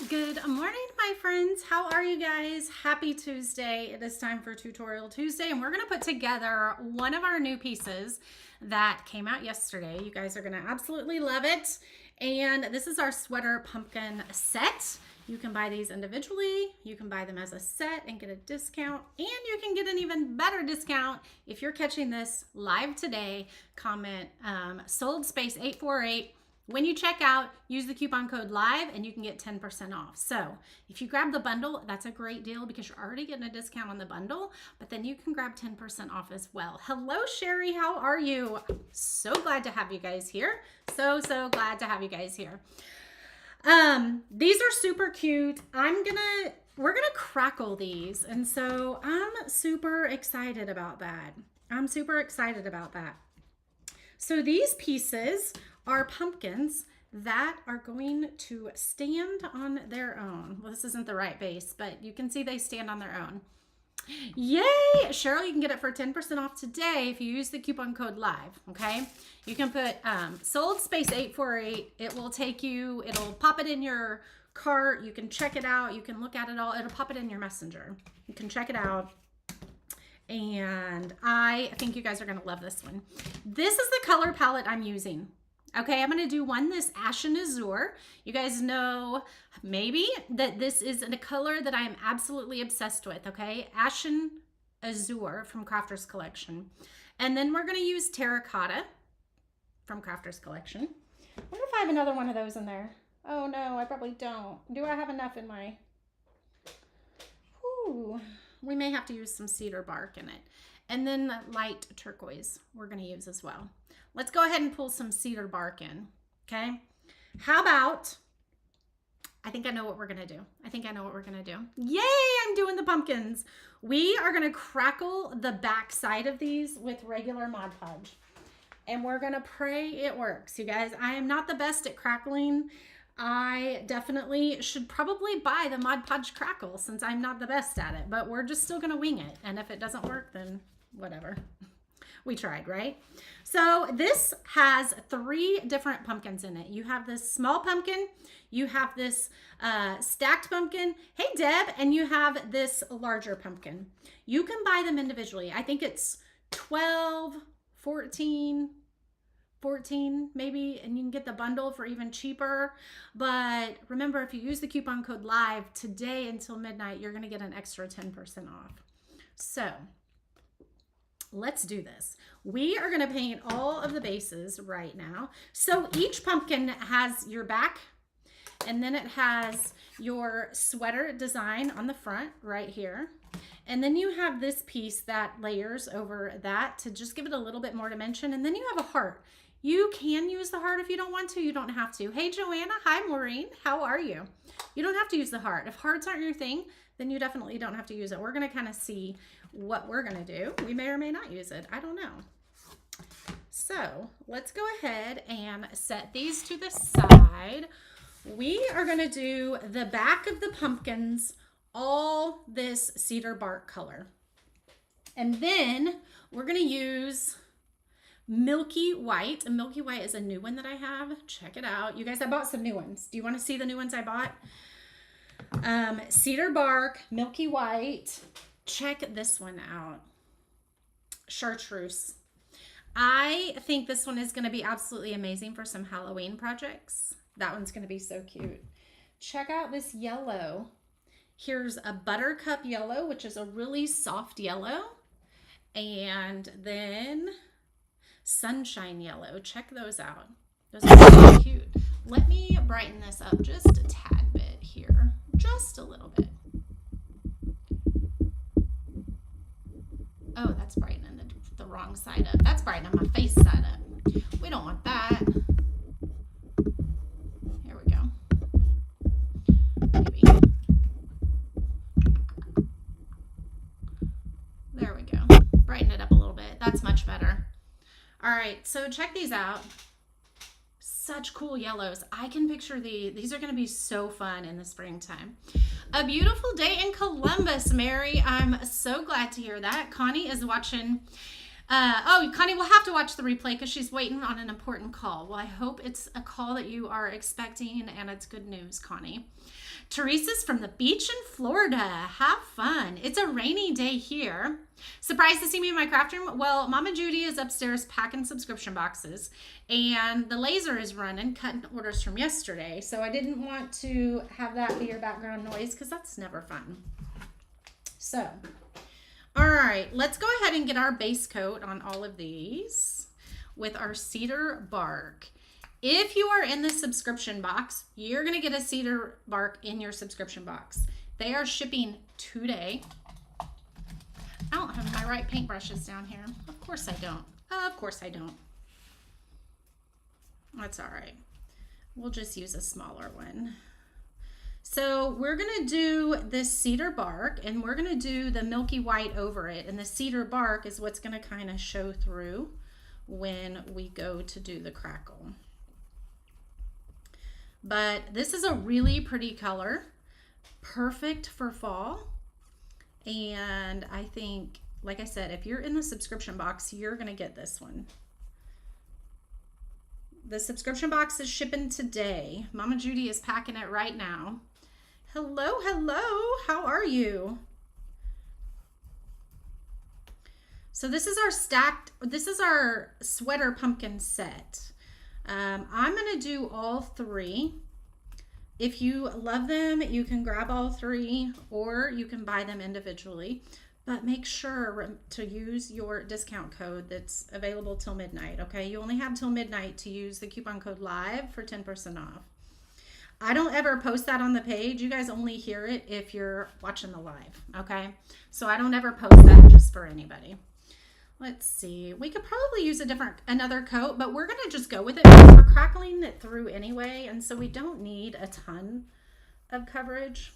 Good morning, my friends. How are you guys? Happy Tuesday. It is time for Tutorial Tuesday, and we're going to put together one of our new pieces that came out yesterday. You guys are going to absolutely love it. And this is our sweater pumpkin set. You can buy these individually. You can buy them as a set and get a discount. And you can get an even better discount if you're catching this live today. Comment sold space 848. When you check out, use the coupon code LIVE and you can get 10% off. So if you grab the bundle, that's a great deal because you're already getting a discount on the bundle, but then you can grab 10% off as well. Hello, Sherry. How are you? So glad to have you guys here. So glad to have you guys here. These are super cute. We're gonna crackle these. And so I'm super excited about that. So these pieces are pumpkins that are going to stand on their own. Well, this isn't the right base, but you can see they stand on their own. Yay! Cheryl, you can get it for 10% off today if you use the coupon code LIVE, okay? You can put sold space 848. It'll pop it in your cart. You can check it out. You can look at it all. It'll pop it in your messenger. You can check it out. And I think you guys are going to love this one. This is the color palette I'm using. Okay, I'm going to do one this Ashen Azure. You guys know maybe that this is a color that I am absolutely obsessed with, okay? Ashen Azure from Crafter's Collection. And then we're going to use Terracotta from Crafter's Collection. I wonder if I have another one of those in there. Oh no, I probably don't. Do I have enough in my... Ooh, we may have to use some cedar bark in it. And then the light turquoise we're going to use as well. Let's go ahead and pull some cedar bark in, okay? How about, I think I know what we're going to do. Yay, I'm doing the pumpkins. We are going to crackle the back side of these with regular Mod Podge. And we're going to pray it works, you guys. I am not the best at crackling. I definitely should probably buy the Mod Podge crackle since I'm not the best at it. But we're just still going to wing it. And if it doesn't work, then whatever. We tried, right? So this has 3 different pumpkins in it. You have this small pumpkin, you have this stacked pumpkin, hey Deb, and you have this larger pumpkin. You can buy them individually. I think it's 12, 14 maybe, and you can get the bundle for even cheaper. But remember, if you use the coupon code LIVE today until midnight, you're gonna get an extra 10% off. So let's do this. We are going to paint all of the bases right now. So each pumpkin has your back, and then it has your sweater design on the front right here. And then you have this piece that layers over that to just give it a little bit more dimension. And then you have a heart. You can use the heart if you don't want to. You don't have to. Hey, Joanna. Hi, Maureen. How are you? You don't have to use the heart. If hearts aren't your thing, then you definitely don't have to use it. We're going to kind of see what we're going to do. We may or may not use it. I don't know. So let's go ahead and set these to the side. We are going to do the back of the pumpkins, all this cedar bark color. And then we're going to use Milky White. And Milky White is a new one that I have. Check it out. You guys, I bought some new ones. Do you want to see the new ones I bought? Cedar bark, Milky White. Check this one out. Chartreuse. I think this one is going to be absolutely amazing for some Halloween projects. That one's going to be so cute. Check out this yellow. Here's a buttercup yellow, which is a really soft yellow. And then sunshine yellow. Check those out. Those are really cute. Let me brighten this up just a tad bit here. Just a little bit. Oh, that's brightening the wrong side up. That's brightening my face side up. We don't want that. Here we go. Maybe. There we go. Brighten it up a little bit. That's much better. All right, so check these out. Such cool yellows. I can picture these are going to be so fun in the springtime. A beautiful day in Columbus, Mary. I'm so glad to hear that. Connie is watching Oh, Connie will have to watch the replay because she's waiting on an important call. Well, I hope it's a call that you are expecting and it's good news, Connie. Teresa's from the beach in Florida. Have fun. It's a rainy day here. Surprised to see me in my craft room? Well, Mama Judy is upstairs packing subscription boxes and the laser is running, cutting orders from yesterday. So I didn't want to have that be your background noise because that's never fun. So, all right, let's go ahead and get our base coat on all of these with our cedar bark. If you are in the subscription box, you're going to get a cedar bark in your subscription box. They are shipping today. I don't have my right paintbrushes down here. Of course I don't. Of course I don't. That's all right. We'll just use a smaller one. So we're going to do this cedar bark and we're going to do the milky white over it. And the cedar bark is what's going to kind of show through when we go to do the crackle. But this is a really pretty color, perfect for fall. And I think, like I said, if you're in the subscription box, you're going to get this one. The subscription box is shipping today. Mama Judy is packing it right now. Hello, hello. How are you? So this is our sweater pumpkin set. I'm going to do all three. If you love them, you can grab all three or you can buy them individually, but make sure to use your discount code that's available till midnight. Okay. You only have till midnight to use the coupon code LIVE for 10% off. I don't ever post that on the page. You guys only hear it if you're watching the live. Okay. So I don't ever post that just for anybody. Let's see. We could probably use another coat, but we're going to just go with it because we're crackling it through anyway. And so we don't need a ton of coverage.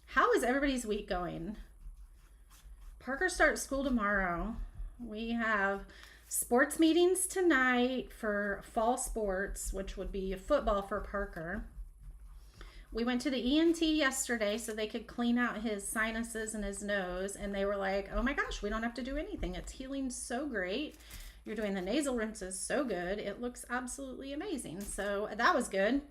How is everybody's week going? Parker starts school tomorrow. We have sports meetings tonight for fall sports, which would be football for Parker. We went to the ENT yesterday so they could clean out his sinuses and his nose. And they were like, oh my gosh, we don't have to do anything. It's healing so great. You're doing the nasal rinses so good. It looks absolutely amazing. So that was good.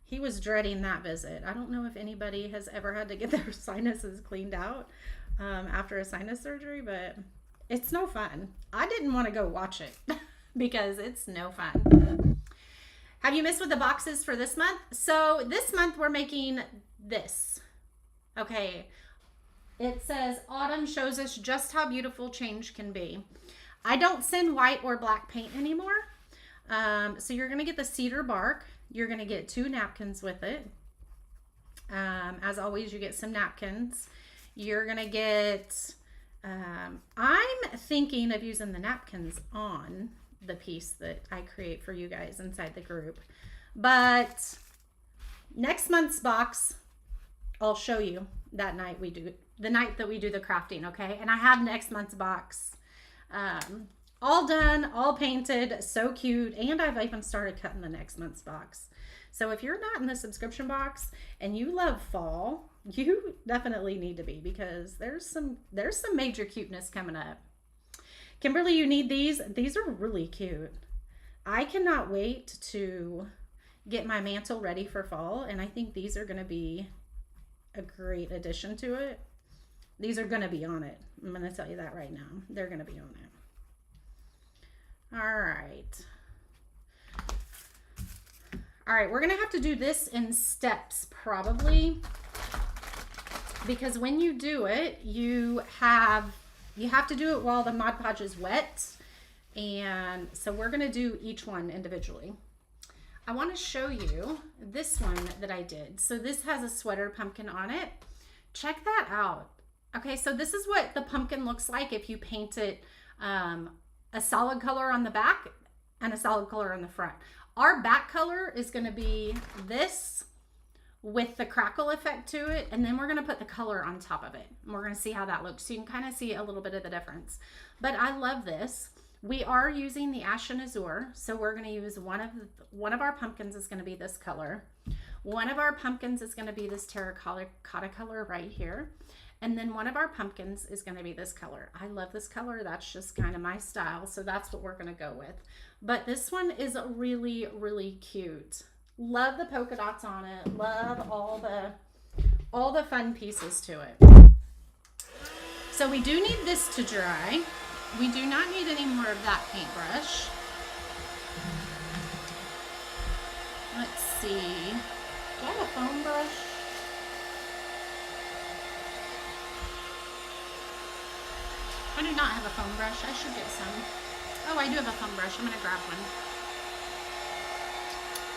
He was dreading that visit. I don't know if anybody has ever had to get their sinuses cleaned out after a sinus surgery, but it's no fun. I didn't want to go watch it because it's no fun. Have you missed with the boxes for this month? So this month we're making this. Okay. It says autumn shows us just how beautiful change can be. I don't send white or black paint anymore. So you're going to get the cedar bark. You're going to get 2 napkins with it. As always, you get some napkins. You're going to get, I'm thinking of using the napkins on the piece that I create for you guys inside the group. But next month's box, I'll show you that night the night that we do the crafting, okay? And I have next month's box all done, all painted, so cute, and I've even started cutting the next month's box. So if you're not in the subscription box and you love fall, you definitely need to be, because there's some major cuteness coming up. Kimberly, you need these. These are really cute. I cannot wait to get my mantle ready for fall, and I think these are going to be a great addition to it. These are going to be on it. I'm going to tell you that right now. They're going to be on it. All right. All right, we're going to have to do this in steps probably, because when you do it, you have to do it while the Mod Podge is wet. And so we're going to do each one individually. I want to show you this one that I did. So this has a sweater pumpkin on it. Check that out. Okay, so this is what the pumpkin looks like if you paint it a solid color on the back and a solid color on the front. Our back color is going to be this with the crackle effect to it, and then we're going to put the color on top of it. And we're going to see how that looks. So you can kind of see a little bit of the difference. But I love this. We are using the Ashen Azure, so we're going to use one of our pumpkins is going to be this color. One of our pumpkins is going to be this terracotta color right here. And then one of our pumpkins is going to be this color. I love this color. That's just kind of my style. So that's what we're going to go with. But this one is really, really cute. Love the polka dots on it. Love all the fun pieces to it. So we do need this to dry. We do not need any more of that paintbrush. Let's see. Do I have a foam brush? I do not have a foam brush. I should get some. Oh, I do have a foam brush. I'm going to grab one.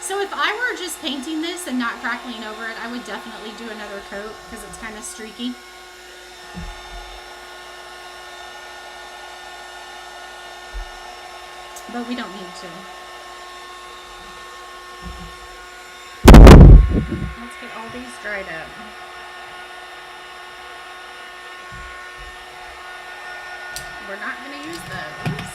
So if I were just painting this and not crackling over it, I would definitely do another coat because it's kind of streaky. But we don't need to. Let's get all these dried up. We're not going to use those.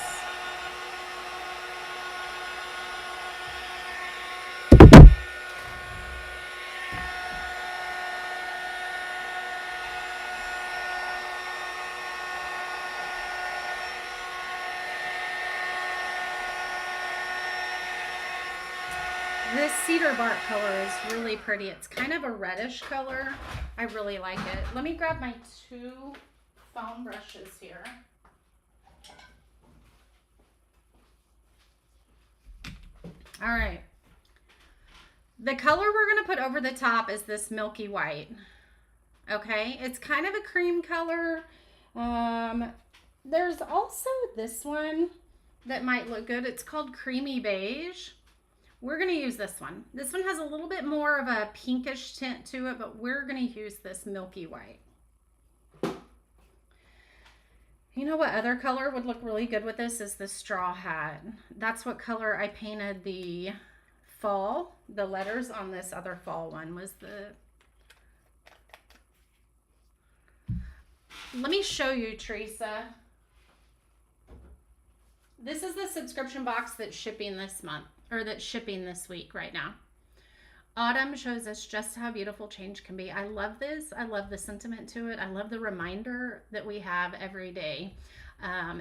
This cedar bark color is really pretty. It's kind of a reddish color. I really like it. Let me grab my 2 foam brushes here. All right. The color we're going to put over the top is this milky white. Okay. It's kind of a cream color. There's also this one that might look good. It's called creamy beige. We're going to use this one. This one has a little bit more of a pinkish tint to it, but we're going to use this milky white. You know what other color would look really good with this is the straw hat. That's what color I painted the fall. The letters on this other fall one was the... Let me show you, Teresa. This is the subscription box that's shipping this month, or that's shipping this week right now. Autumn shows us just how beautiful change can be. I love this. I love the sentiment to it. I love the reminder that we have every day.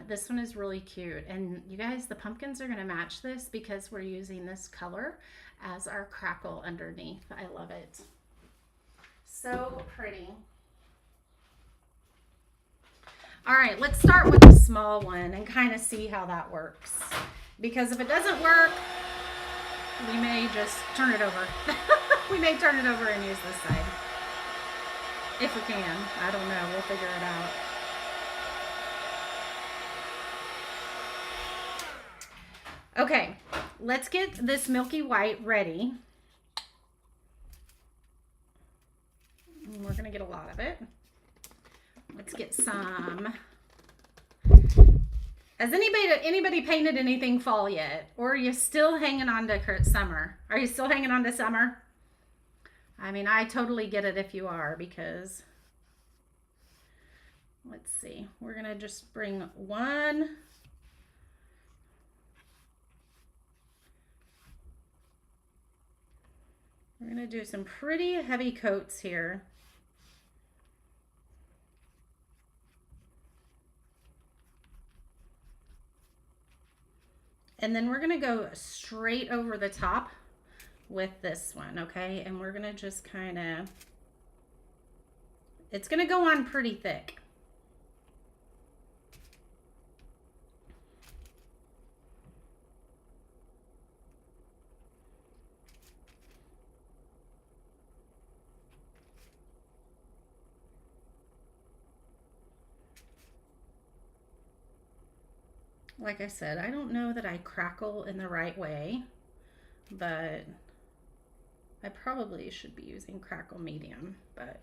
This one is really cute. And you guys, the pumpkins are going to match this because we're using this color as our crackle underneath. I love it. So pretty. All right, let's start with the small one and kind of see how that works. Because if it doesn't work, we may just turn it over. We may turn it over and use this side. If we can. I don't know. We'll figure it out. Okay. Let's get this milky white ready. We're going to get a lot of it. Let's get some... Has anybody painted anything fall yet? Or are you still hanging on to summer? Are you still hanging on to summer? I mean, I totally get it if you are, because... Let's see. We're going to just bring one... We're going to do some pretty heavy coats here. And then we're going to go straight over the top with this one, okay? And we're going to just kind of, it's going to go on pretty thick. Like I said, I don't know that I crackle in the right way, but I probably should be using crackle medium, but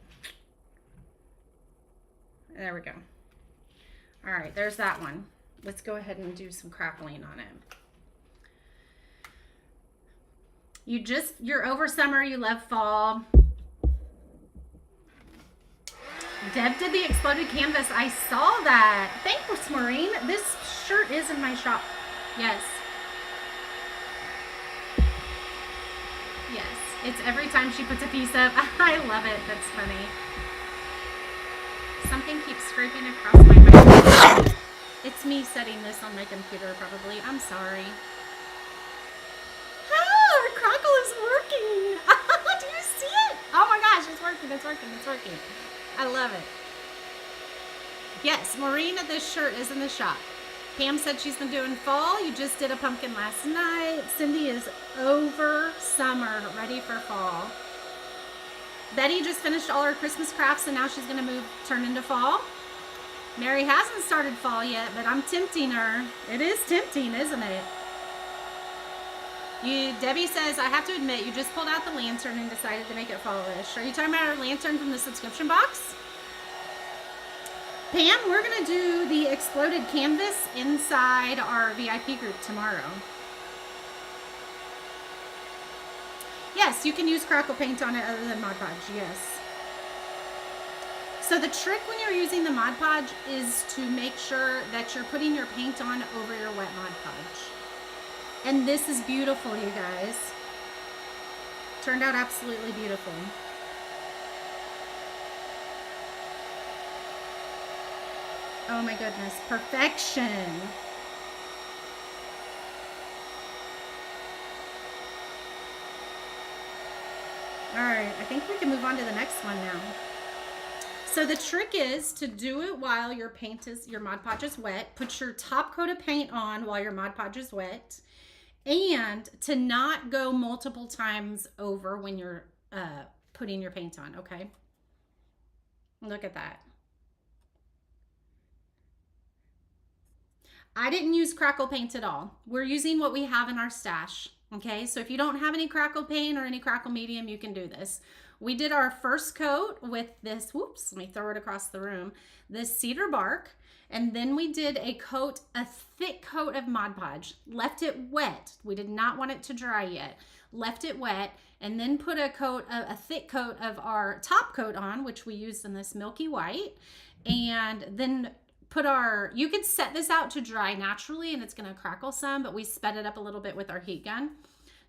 there we go. All right, there's that one. Let's go ahead and do some crackling on it. You're over summer, you love fall. Deb did the exploded canvas. I saw that. Thanks, Maureen. This shirt is in my shop. Yes. Yes. It's every time she puts a piece up. I love it. That's funny. Something keeps scraping across my microphone. It's me setting this on my computer, probably. I'm sorry. Ah, our crackle is working. Do you see it? Oh my gosh, it's working, it's working, it's working. I love it. Yes, Maureen, this shirt is in the shop. Pam said she's been doing fall. You just did a pumpkin last night. Cindy is over summer, ready for fall. Betty just finished all her Christmas crafts and now she's gonna turn into fall. Mary hasn't started fall yet, but I'm tempting her. It is tempting, isn't it? Debbie says, I have to admit, you just pulled out the lantern and decided to make it fallish. Are you talking about our lantern from the subscription box? Pam, we're gonna do the exploded canvas inside our VIP group tomorrow. Yes, you can use crackle paint on it other than Mod Podge, yes. So the trick when you're using the Mod Podge is to make sure that you're putting your paint on over your wet Mod Podge. And this is beautiful, you guys. Turned out absolutely beautiful. Oh my goodness, perfection. All right, I think we can move on to the next one now. So the trick is to do it while your Mod Podge is wet. Put your top coat of paint on while your Mod Podge is wet, and to not go multiple times over when you're putting your paint on, okay? Look at that. I didn't use crackle paint at all. We're using what we have in our stash. Okay, so if you don't have any crackle paint or any crackle medium, you can do this. We did our first coat with this, whoops, let me throw it across the room, this cedar bark, and then we did a thick coat of Mod Podge, left it wet. We did not want it to dry yet. Left it wet, and then put a thick coat of our top coat on, which we used in this milky white, and then you could set this out to dry naturally and it's gonna crackle some, but we sped it up a little bit with our heat gun.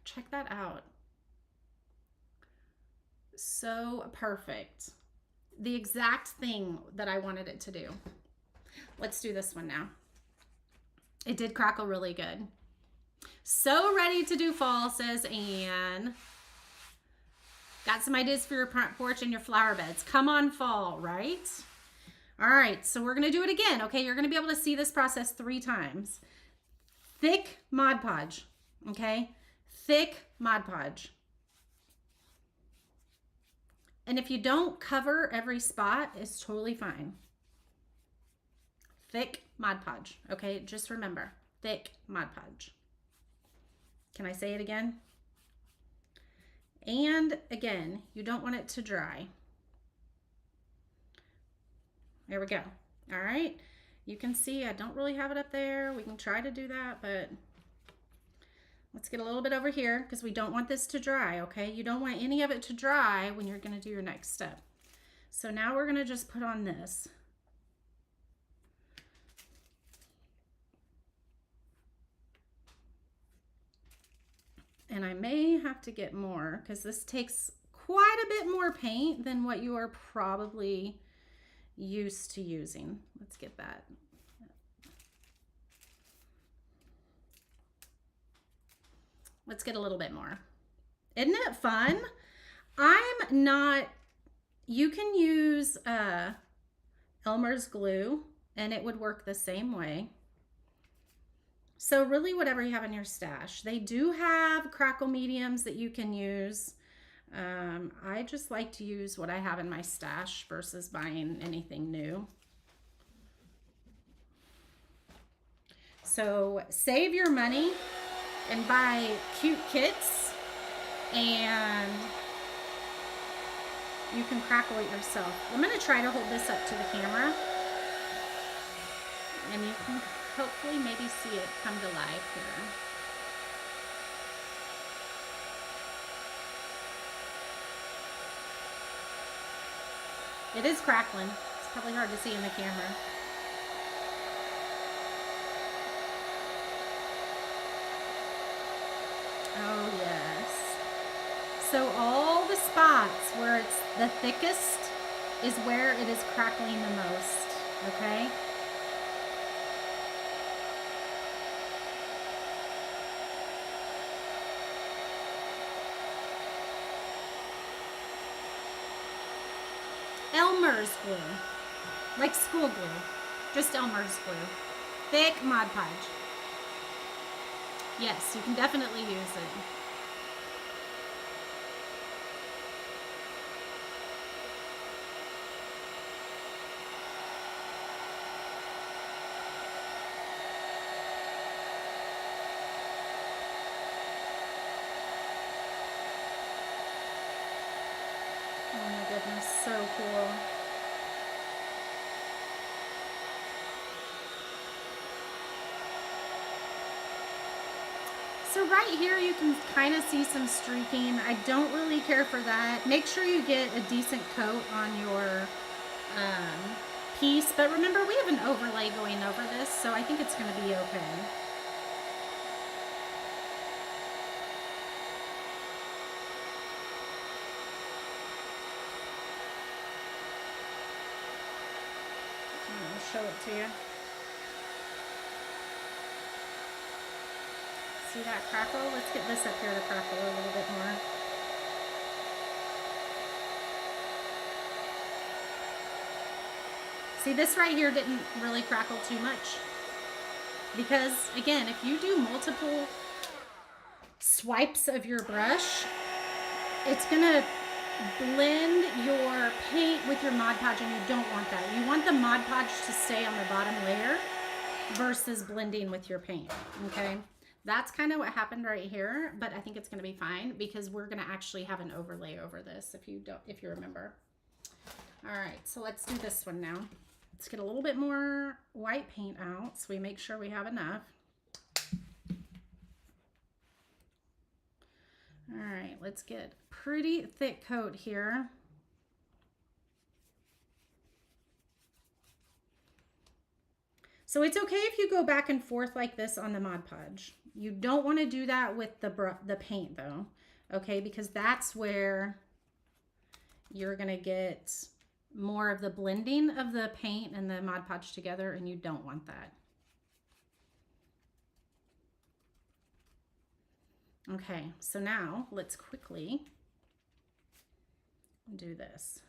Check that out. So perfect. The exact thing that I wanted it to do. Let's do this one now. It did crackle really good. So ready to do fall, says Anne. Got some ideas for your front porch and your flower beds. Come on, fall, right? All right, so we're gonna do it again, okay? You're gonna be able to see this process 3 times. Thick Mod Podge, okay? Thick Mod Podge. And if you don't cover every spot, it's totally fine. Thick Mod Podge, okay? Just remember, thick Mod Podge. Can I say it again? And again, you don't want it to dry. There we go. All right. You can see I don't really have it up there. We can try to do that, but let's get a little bit over here because we don't want this to dry, okay? You don't want any of it to dry when you're going to do your next step. So now we're going to just put on this. And I may have to get more because this takes quite a bit more paint than what you are probably used to using. Let's get that. Let's get a little bit more. Isn't it fun? You can use Elmer's glue and it would work the same way. So really whatever you have in your stash. They do have crackle mediums that you can use. I just like to use what I have in my stash versus buying anything new. So save your money and buy cute kits, and you can crackle it yourself. I'm going to try to hold this up to the camera, and you can hopefully maybe see it come to life here. It is crackling. It's probably hard to see in the camera. Oh yes. So all the spots where it's the thickest is where it is crackling the most, okay? Elmer's glue, like school glue, just Elmer's glue. Thick Mod Podge. Yes, you can definitely use it. Oh my goodness, so cool. So right here you can kind of see some streaking. I don't really care for that. Make sure you get a decent coat on your piece. But remember, we have an overlay going over this, so I think it's going to be okay. I'll show it to you. See that crackle? Let's get this up here to crackle a little bit more. See, this right here didn't really crackle too much. Because, again, if you do multiple swipes of your brush, it's going to blend your paint with your Mod Podge, and you don't want that. You want the Mod Podge to stay on the bottom layer versus blending with your paint, okay? That's kind of what happened right here, but I think it's going to be fine because we're going to actually have an overlay over this if you remember. All right, so let's do this one now. Let's get a little bit more white paint out so we make sure we have enough. All right, let's get a pretty thick coat here. So it's okay if you go back and forth like this on the Mod Podge. You don't want to do that with the paint though, okay? Because that's where you're gonna get more of the blending of the paint and the Mod Podge together, and you don't want that. Okay, so now let's quickly do this.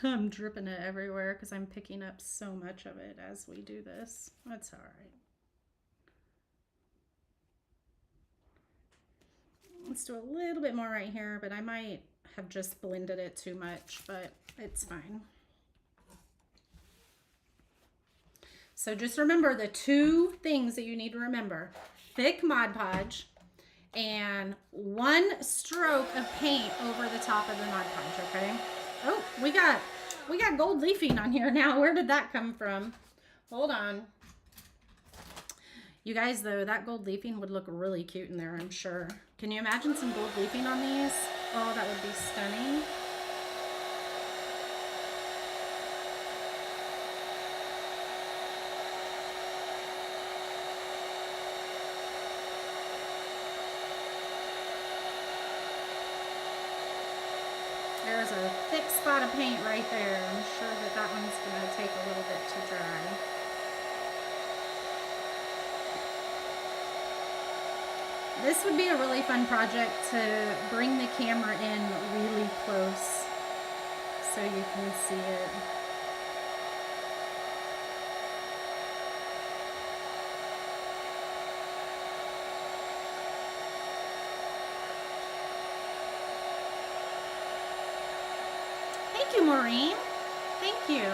I'm dripping it everywhere because I'm picking up so much of it as we do this. That's all right. Let's do a little bit more right here, but I might have just blended it too much, but it's fine. So just remember the two things that you need to remember: thick Mod Podge and one stroke of paint over the top of the Mod Podge, okay? Oh, we got gold leafing on here now. Where did that come from? Hold on. You guys, though, that gold leafing would look really cute in there, I'm sure. Can you imagine some gold leafing on these? Oh, that would be stunning. There's a thick spot of paint right there. I'm sure that that one's going to take a little bit to dry. This would be a really fun project to bring the camera in really close so you can see it. Thank you, Maureen. Thank you.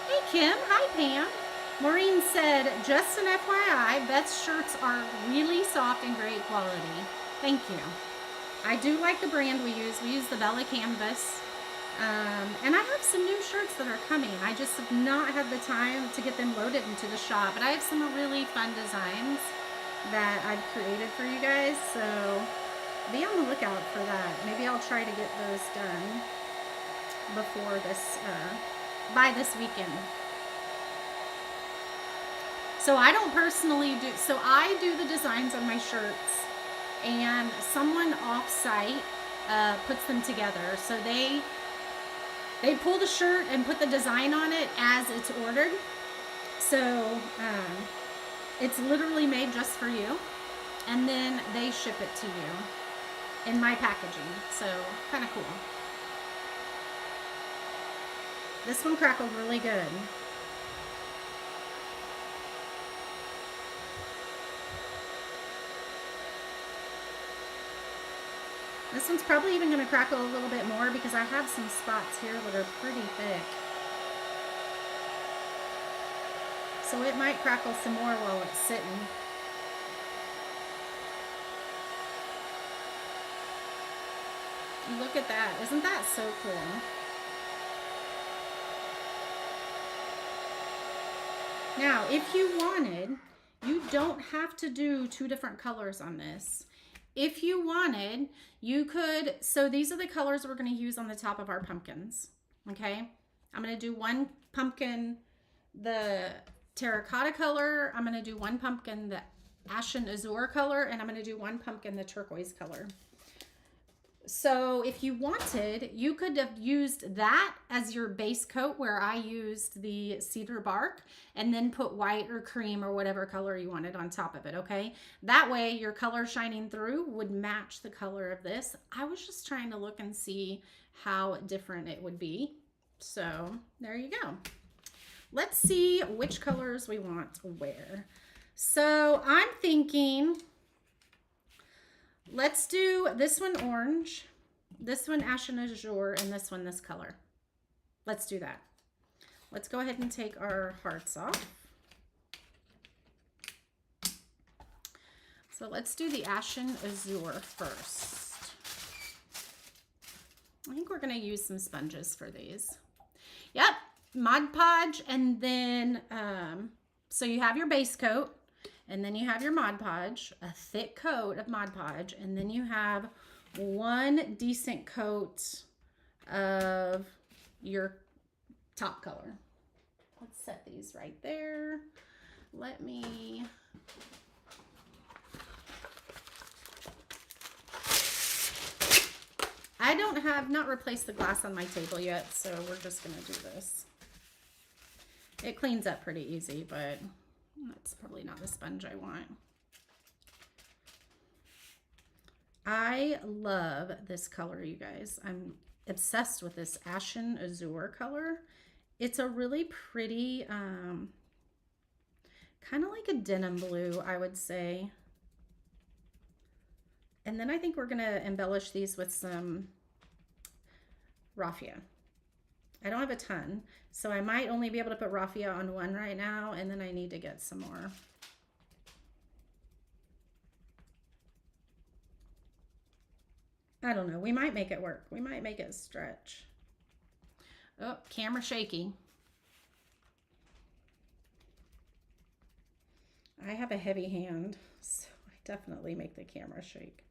Hey, Kim. Hi, Pam. Maureen said, just an FYI, Beth's shirts are really soft and great quality. Thank you. I do like the brand we use. We use the Bella Canvas. And I have some new shirts that are coming. I just have not had the time to get them loaded into the shop. But I have some really fun designs that I've created for you guys. So be on the lookout for that. Maybe I'll try to get those done before this, by this weekend. So I don't personally do, so I do the designs on my shirts, and someone off-site puts them together. So they pull the shirt and put the design on it as it's ordered. So it's literally made just for you, and then they ship it to you in my packaging. So kind of cool. This one crackled really good. This one's probably even going to crackle a little bit more because I have some spots here that are pretty thick. So it might crackle some more while it's sitting. Look at that. Isn't that so cool? Now, if you wanted, you don't have to do 2 different colors on this. If you wanted, you could, so these are the colors we're going to use on the top of our pumpkins. Okay. I'm going to do one pumpkin, the terracotta color. I'm going to do one pumpkin, the ashen azure color, and I'm going to do one pumpkin, the turquoise color. So if you wanted, you could have used that as your base coat, where I used the cedar bark, and then put white or cream or whatever color you wanted on top of it, okay? That way your color shining through would match the color of this. I was just trying to look and see how different it would be. So there you go. Let's see which colors we want to wear. So I'm thinking, let's do this one orange, this one ashen azure, and this one this color. Let's do that. Let's go ahead and take our hearts off. So let's do the ashen azure first. I think we're going to use some sponges for these. Yep, Mod Podge, and then, so you have your base coat, and then you have your Mod Podge, a thick coat of Mod Podge, and then you have one decent coat of your top color. Let's set these right there. Let me... I have not replaced the glass on my table yet, so we're just going to do this. It cleans up pretty easy, but that's probably not the sponge I want. I love this color, you guys. I'm obsessed with this ashen azure color. It's a really pretty, kind of like a denim blue, I would say. And then I think we're going to embellish these with some raffia. I don't have a ton, so I might only be able to put raffia on one right now, and then I need to get some more. I don't know. We might make it work. We might make it stretch. Oh, camera shaky. I have a heavy hand, so I definitely make the camera shake.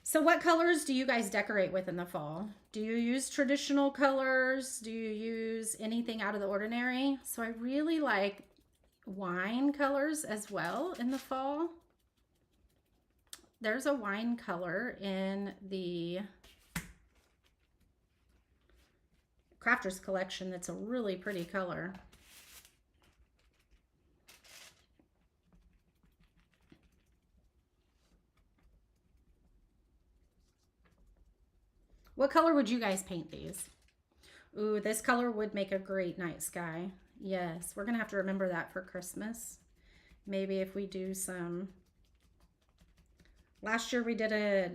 So what colors do you guys decorate with in the fall? Do you use traditional colors? Do you use anything out of the ordinary? So I really like wine colors as well in the fall. There's a wine color in the Crafters collection that's a really pretty color. What color would you guys paint these? Ooh, this color would make a great night sky. Yes, we're gonna have to remember that for Christmas. Maybe if we do some... Last year we did a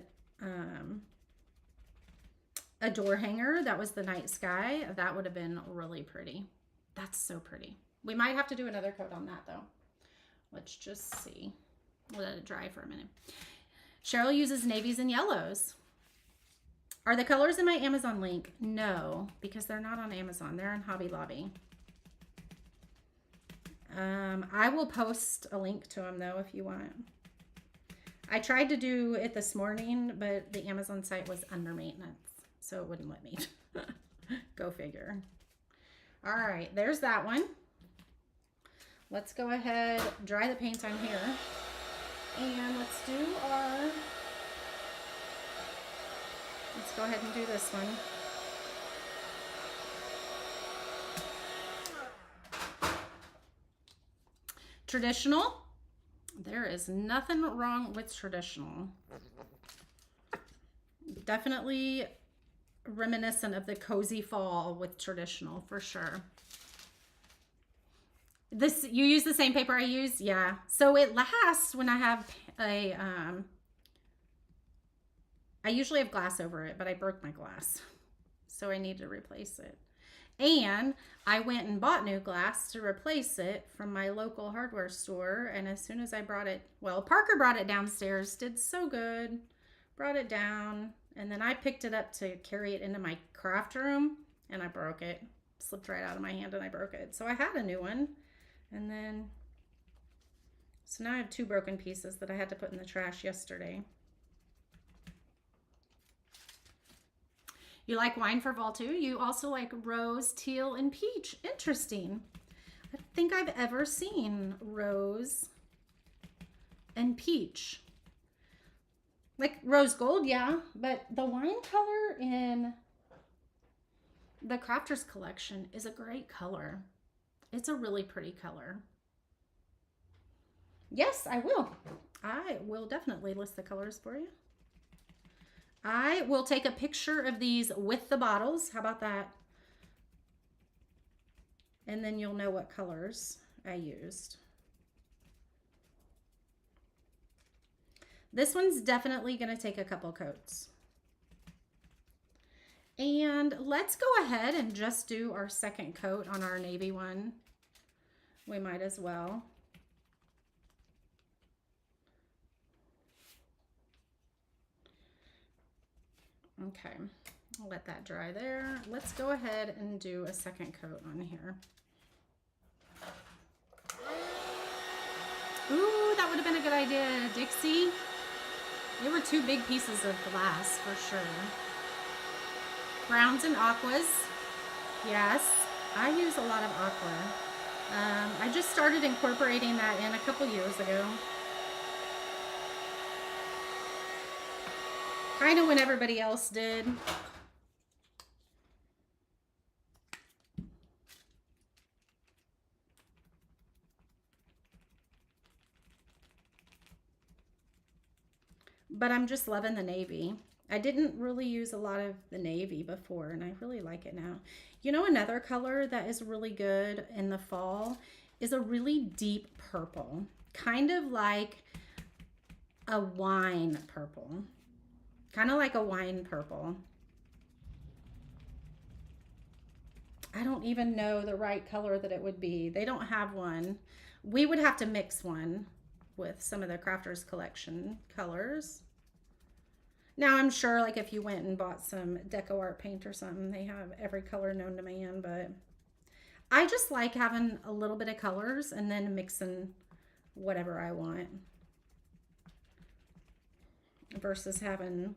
door hanger. That was the night sky. That would have been really pretty. That's so pretty. We might have to do another coat on that though. Let's just see. We'll let it dry for a minute. Cheryl uses navies and yellows. Are the colors in my Amazon link? No, because they're not on Amazon. They're on Hobby Lobby. I will post a link to them though if you want. I tried to do it this morning, but the Amazon site was under maintenance, so it wouldn't let me. Go figure. All right, there's that one. Let's go ahead, dry the paint on here. And let's go ahead and do this one. Traditional. There is nothing wrong with traditional. Definitely reminiscent of the cozy fall with traditional for sure. This, you use the same paper I use? Yeah. So it lasts when I have a, I usually have glass over it, but I broke my glass. So I need to replace it. And I went and bought new glass to replace it from my local hardware store. And as soon as I brought it, well, Parker brought it downstairs, did so good, brought it down. And then I picked it up to carry it into my craft room and I broke it. Slipped right out of my hand and I broke it. So I had a new one. And then, so now I have 2 broken pieces that I had to put in the trash yesterday. You like wine for fall too? You also like rose, teal, and peach. Interesting. I don't think I've ever seen rose and peach. Like rose gold, yeah, but the wine color in the Crafters collection is a great color. It's a really pretty color. Yes, I will. I will definitely list the colors for you. I will take a picture of these with the bottles. How about that? And then you'll know what colors I used. This one's definitely going to take a couple coats. And let's go ahead and just do our second coat on our navy one. We might as well. Okay, I'll let that dry there. Let's go ahead and do a second coat on here. Ooh, that would have been a good idea, Dixie. They were 2 big pieces of glass for sure. Browns and aquas. Yes, I use a lot of aqua. I just started incorporating that in a couple years ago. Kind of when everybody else did. But I'm just loving the navy. I didn't really use a lot of the navy before, and I really like it now. You know, another color that is really good in the fall is a really deep purple. Kind of like a wine purple. Kind of like a wine purple. I don't even know the right color that it would be. They don't have one. We would have to mix one with some of the Crafters collection colors. Now I'm sure like if you went and bought some Decor paint or something, they have every color known to man, but I just like having a little bit of colors and then mixing whatever I want versus having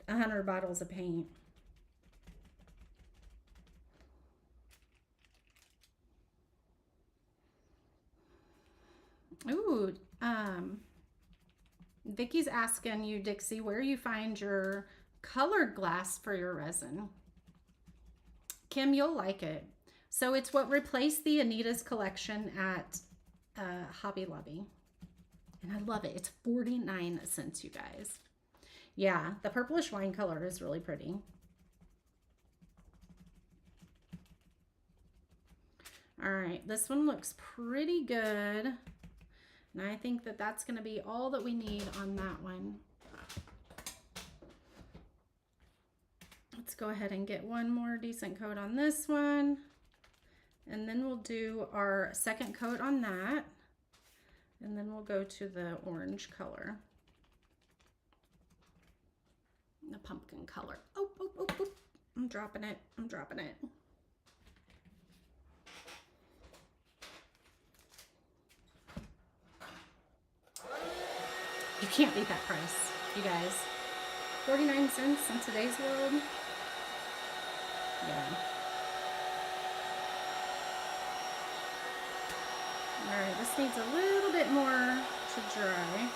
100 bottles of paint. Ooh, Vicky's asking you, Dixie, where you find your colored glass for your resin. Kim, you'll like it. So it's what replaced the Anita's collection at Hobby Lobby. And I love it. It's 49 cents, you guys. Yeah, the purplish wine color is really pretty. All right, this one looks pretty good. And I think that that's going to be all that we need on that one. Let's go ahead and get one more decent coat on this one. And then we'll do our second coat on that. And then we'll go to the orange color. The pumpkin color. Oh, oh, oh, oh. I'm dropping it. I'm dropping it. You can't beat that price, you guys. 49 cents in today's world. Yeah. All right, this needs a little bit more to dry.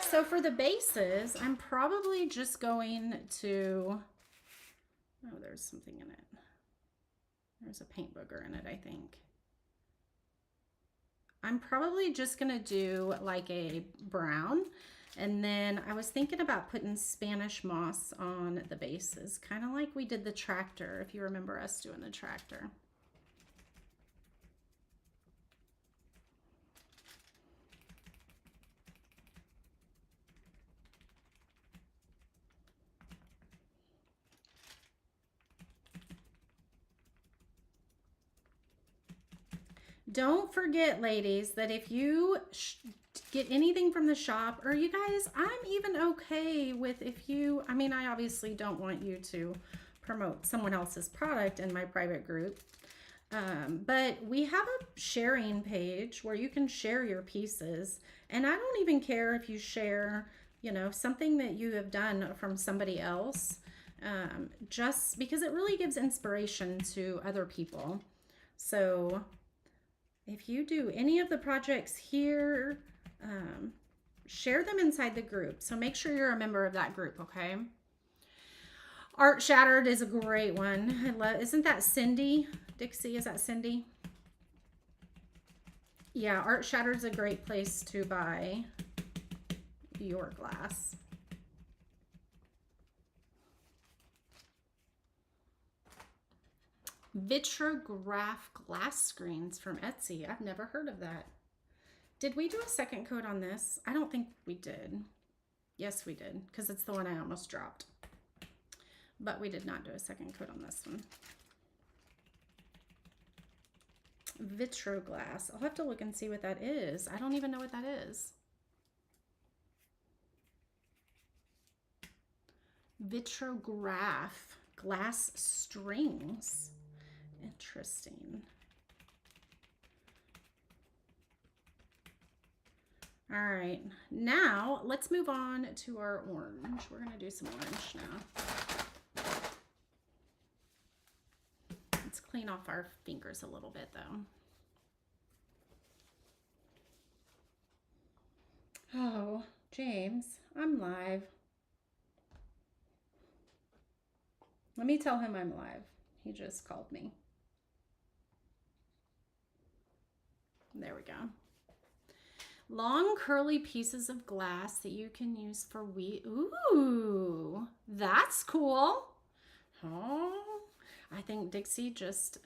So for the bases, I'm probably just going to, oh, there's something in it. There's a paint booger in it, I think. I'm probably just gonna do like a brown. And then I was thinking about putting Spanish moss on the bases, kind of like we did the tractor, if you remember us doing the tractor. Don't forget, ladies, that if you get anything from the shop, or you guys, I'm even okay with if you, I mean, I obviously don't want you to promote someone else's product in my private group, but we have a sharing page where you can share your pieces, and I don't even care if you share, you know, something that you have done from somebody else, just because it really gives inspiration to other people. So if you do any of the projects here, share them inside the group. So make sure you're a member of that group, okay? Art Shattered is a great one. I love, isn't that Cindy? Dixie, is that Cindy? Yeah, Art Shattered is a great place to buy your glass. Vitrograph glass screens from Etsy. I've never heard of that. Did we do a second coat on this? I don't think we did. Yes, we did, because it's the one I almost dropped. But we did not do a second coat on this one. Vitroglass. I'll have to look and see what that is. I don't even know what that is. Vitrograph glass strings. Interesting. All right, now let's move on to our orange. We're gonna do some orange now. Let's clean off our fingers a little bit though. Oh, James, I'm live. Let me tell him I'm live. He just called me. There we go. Long curly pieces of glass that you can use for wheat. Ooh, that's cool. Oh, I think Dixie just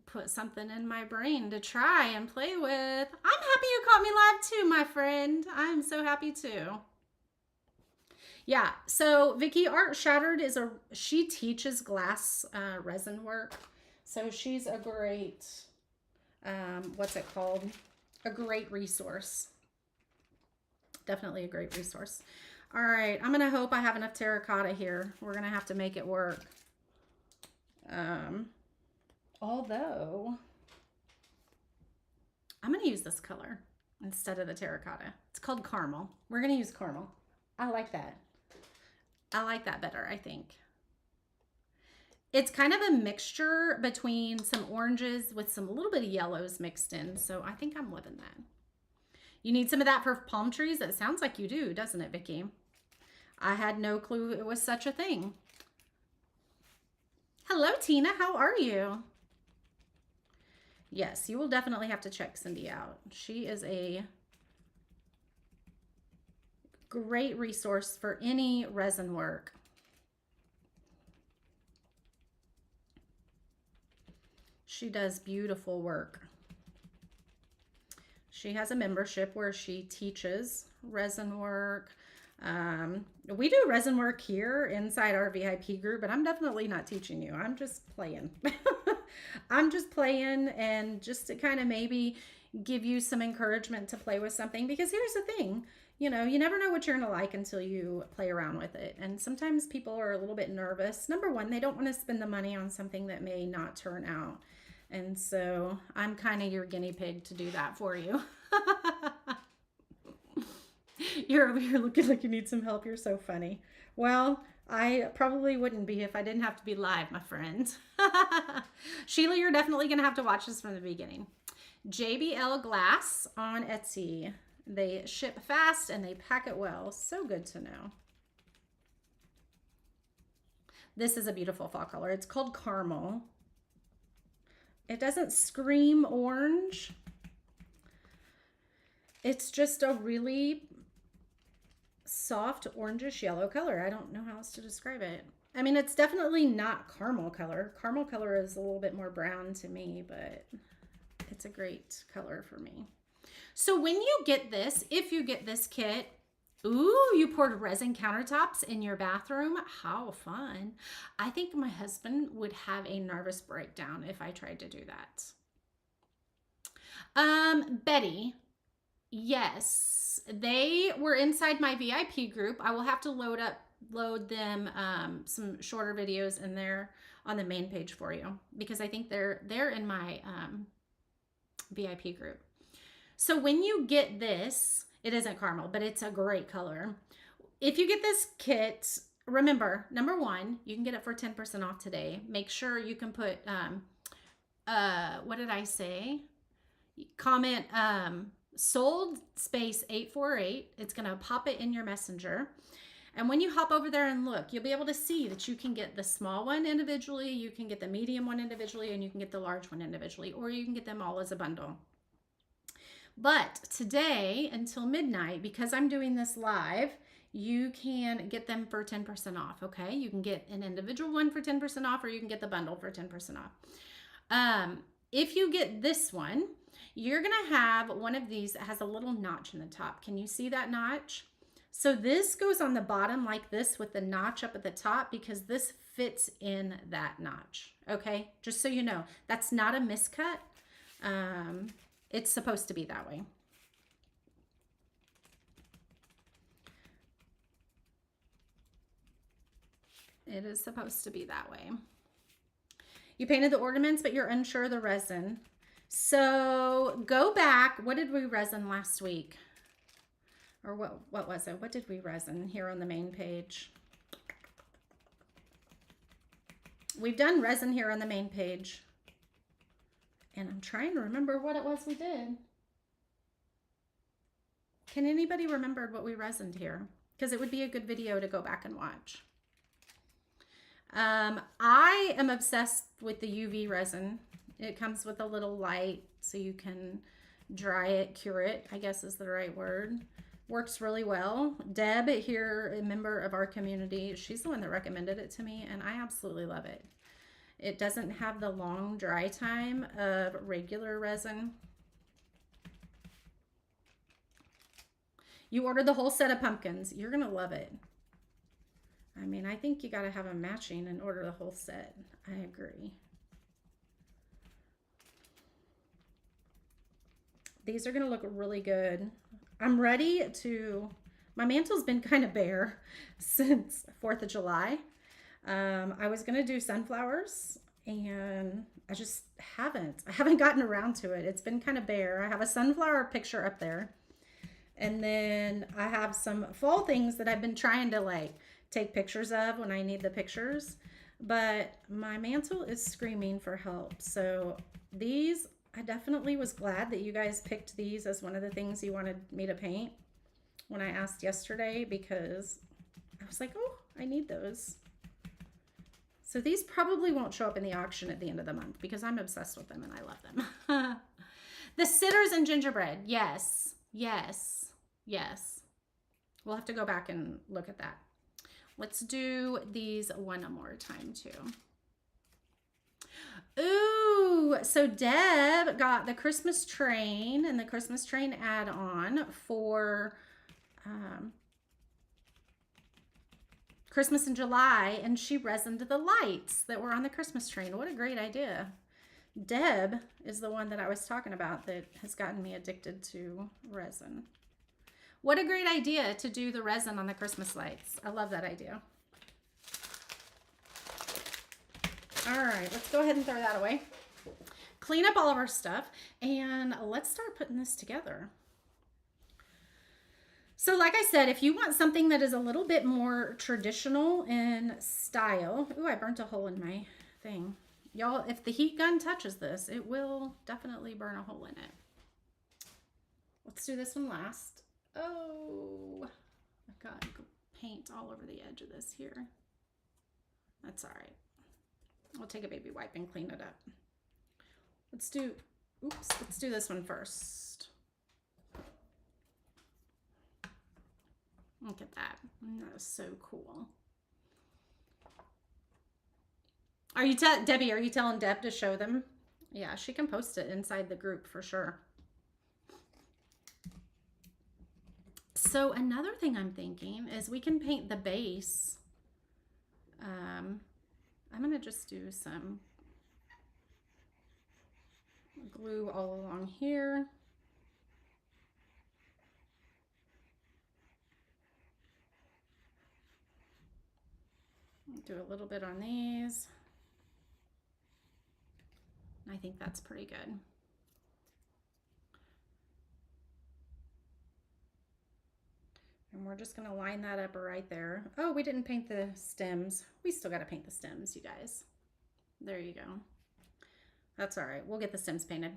put something in my brain to try and play with. I'm happy you caught me live too, my friend. I'm so happy too. Yeah, so Vicky, Art Shattered is she teaches glass resin work. So she's a great, what's it called? A great resource. Definitely a great resource. All right, I'm gonna hope I have enough terracotta here. We're gonna have to make it work. Although, I'm gonna use this color instead of the terracotta. It's called caramel. We're gonna use caramel. I like that. I like that better, I think. It's kind of a mixture between some oranges with some little bit of yellows mixed in. So I think I'm loving that. You need some of that for palm trees? It sounds like you do, doesn't it, Vicki? I had no clue it was such a thing. Hello, Tina. How are you? Yes, you will definitely have to check Cindy out. She is a great resource for any resin work. She does beautiful work. She has a membership where she teaches resin work. We do resin work here inside our VIP group, but I'm definitely not teaching you. I'm just playing. I'm just playing, and just to kind of maybe give you some encouragement to play with something, because here's the thing, you know, you never know what you're going to like until you play around with it. And sometimes people are a little bit nervous. Number one, they don't want to spend the money on something that may not turn out. And so I'm kind of your guinea pig to do that for you. You're over here looking like you need some help. You're so funny. Well, I probably wouldn't be if I didn't have to be live, my friend. Sheila, you're definitely going to have to watch this from the beginning. JBL Glass on Etsy. They ship fast and they pack it well. So good to know. This is a beautiful fall color. It's called Caramel. It doesn't scream orange. It's just a really soft orangish yellow color. I don't know how else to describe it. I mean, it's definitely not caramel color. Caramel color is a little bit more brown to me, but it's a great color for me. So when you get this, if you get this kit, ooh, you poured resin countertops in your bathroom. How fun. I think my husband would have a nervous breakdown if I tried to do that. Betty, yes, they were inside my VIP group. I will have to load them some shorter videos in there on the main page for you, because I think they're in my VIP group. So when you get this, it isn't caramel, but it's a great color. If you get this kit, remember, number one, you can get it for 10% off today. Make sure you can put, what did I say? Comment sold space 848. It's going to pop it in your messenger. And when you hop over there and look, you'll be able to see that you can get the small one individually, you can get the medium one individually, and you can get the large one individually, or you can get them all as a bundle. But today until midnight, because I'm doing this live, you can get them for 10% off, okay? You can get an individual one for 10% off, or you can get the bundle for 10% off. If you get this one, you're gonna have one of these that has a little notch in the top. Can you see that notch? So this goes on the bottom like this with the notch up at the top, because this fits in that notch, okay? Just so you know, that's not a miscut. It's supposed to be that way. It is supposed to be that way. You painted the ornaments, but you're unsure of the resin. So go back. What did we resin last week? Or what was it? What did we resin here on the main page? We've done resin here on the main page. And I'm trying to remember what it was we did. Can anybody remember what we resined here? Because it would be a good video to go back and watch. I am obsessed with the UV resin. It comes with a little light so you can dry it, cure it, I guess is the right word. Works really well. Deb here, a member of our community, she's the one that recommended it to me, and I absolutely love it. It doesn't have the long dry time of regular resin. You ordered the whole set of pumpkins. You're going to love it. I mean, I think you got to have them matching and order the whole set. I agree. These are going to look really good. I'm ready to, my mantle's been kind of bare since 4th of July. I was going to do sunflowers, and I just haven't gotten around to it. It's been kind of bare. I have a sunflower picture up there. And then I have some fall things that I've been trying to like take pictures of when I need the pictures, but my mantle is screaming for help. So these, I definitely was glad that you guys picked these as one of the things you wanted me to paint when I asked yesterday, because I was like, oh, I need those. So these probably won't show up in the auction at the end of the month because I'm obsessed with them and I love them. The sitters and gingerbread. Yes, yes, yes. We'll have to go back and look at that. Let's do these one more time too. Ooh, so Deb got the Christmas train and the Christmas train add-on for Christmas in July, and she resined the lights that were on the Christmas train. What a great idea. Deb is the one that I was talking about that has gotten me addicted to resin. What a great idea to do the resin on the Christmas lights. I love that idea. All right, let's go ahead and throw that away. Clean up all of our stuff, and let's start putting this together. So like I said, if you want something that is a little bit more traditional in style. Ooh, I burnt a hole in my thing. Y'all, if the heat gun touches this, it will definitely burn a hole in it. Let's do this one last. Oh, I've got paint all over the edge of this here. That's all right. I'll take a baby wipe and clean it up. Let's do this one first. Look at that. That is so cool. Are you Debbie, are you telling Deb to show them? Yeah, she can post it inside the group for sure. So another thing I'm thinking is we can paint the base. I'm going to just do some glue all along here. Do a little bit on these. I think that's pretty good. And we're just going to line that up right there. Oh, we didn't paint the stems. We still got to paint the stems, you guys. There you go. That's all right. We'll get the stems painted.